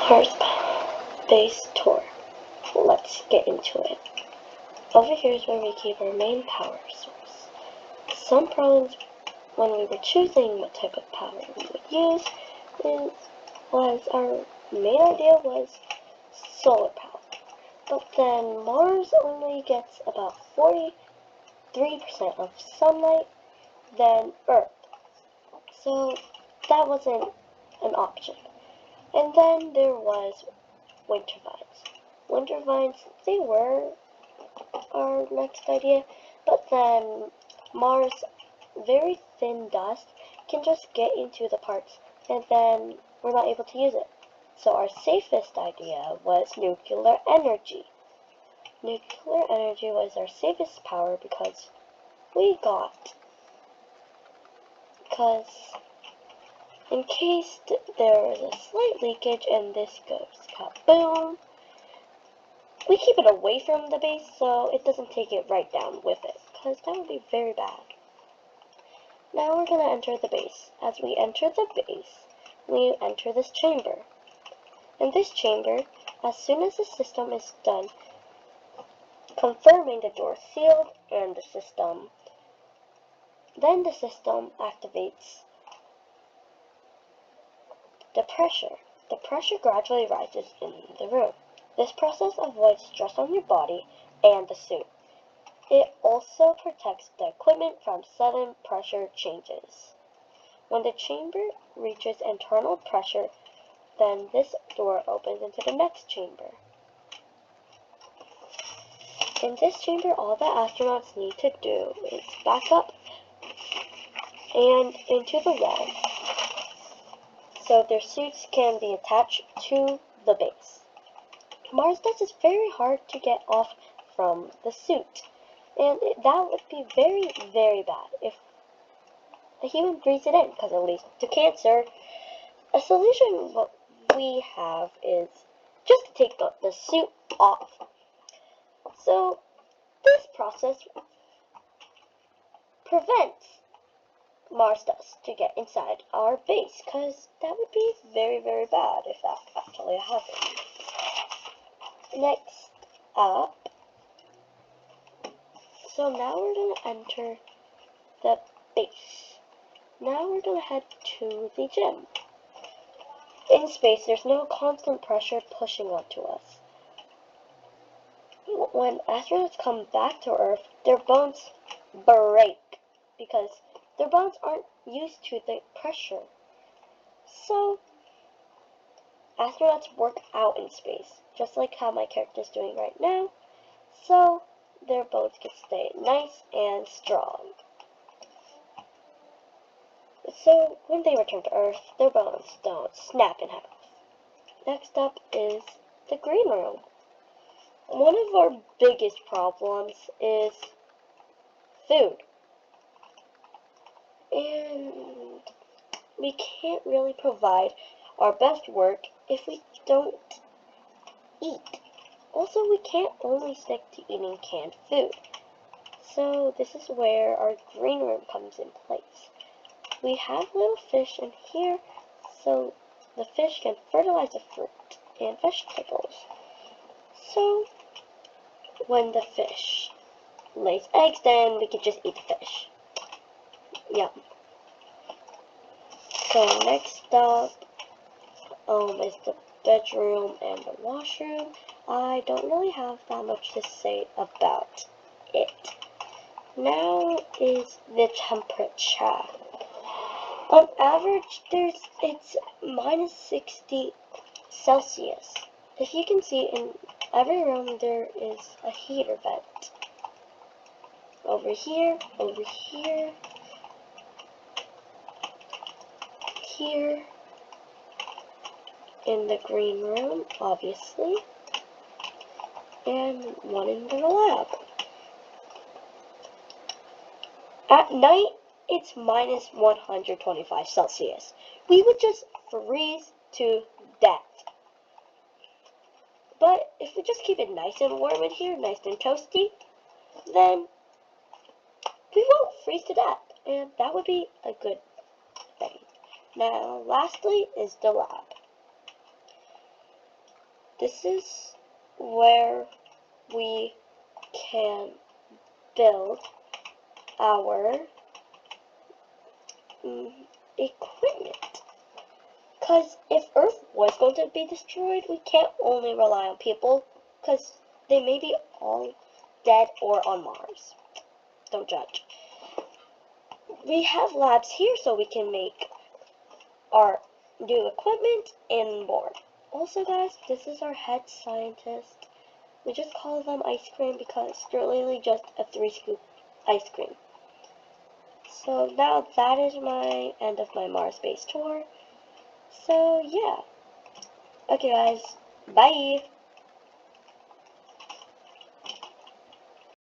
Mars base tour. Let's get into it. Over here is where we keep our main power source. Some problems when we were choosing what type of power we would use was our main idea was solar power. But then Mars only gets about 43% of sunlight than Earth. So that wasn't an option. And then there was winter vines. Winter vines, they were our next idea, but then Mars' very thin dust can just get into the parts, and then we're not able to use it. So our safest idea was nuclear energy. Nuclear energy was our safest power because in case there is a slight leakage and this goes kaboom, we keep it away from the base so it doesn't take it right down with it, because that would be very bad. Now we're going to enter the base. As we enter the base, we enter this chamber. In this chamber, as soon as the system is done confirming the door sealed and then the system activates the pressure. The pressure gradually rises in the room. This process avoids stress on your body and the suit. It also protects the equipment from sudden pressure changes. When the chamber reaches internal pressure, then this door opens into the next chamber. In this chamber, all the astronauts need to do is back up and into the wall so their suits can be attached to the base. Mars dust is very hard to get off from the suit, and that would be very, very bad if a human breathes it in, because it leads to cancer. A solution what we have is just to take the suit off. So this process prevents Mars dust to get inside our base, because that would be very, very bad if that actually happened. Next up, so now we're going to enter the base. Now we're going to head to the gym. In space, there's no constant pressure pushing onto us. When astronauts come back to Earth, their bones break because their bones aren't used to the pressure. So, astronauts work out in space, just like how my character is doing right now, so their bones can stay nice and strong. So, when they return to Earth, their bones don't snap in half. Next up is the green room. One of our biggest problems is food. And we can't really provide our best work if we don't eat. Also, we can't only stick to eating canned food. So this is where our green room comes in place. We have little fish in here, so the fish can fertilize the fruit and vegetables. So when the fish lays eggs, then we can just eat the fish. Yum. So next up is the bedroom and the washroom. I don't really have that much to say about it. Now is the temperature. On average, it's minus 60 Celsius. If you can see, in every room there is a heater vent. Over here, here, in the green room, obviously, and one in the lab. At night, it's minus 125 Celsius. We would just freeze to death. But if we just keep it nice and warm in here, nice and toasty, then we won't freeze to death, and that would be a good thing. Now, lastly is the lab. this is where we can build our equipment. Because if Earth was going to be destroyed, we can't only rely on people, because they may be all dead or on Mars. Don't judge. We have labs here so we can make our new equipment and more. Also guys, this is our head scientist. We just call them ice cream because they're literally just a 3-scoop ice cream. So now that is my end of my Mars base tour. So yeah. Okay guys, bye!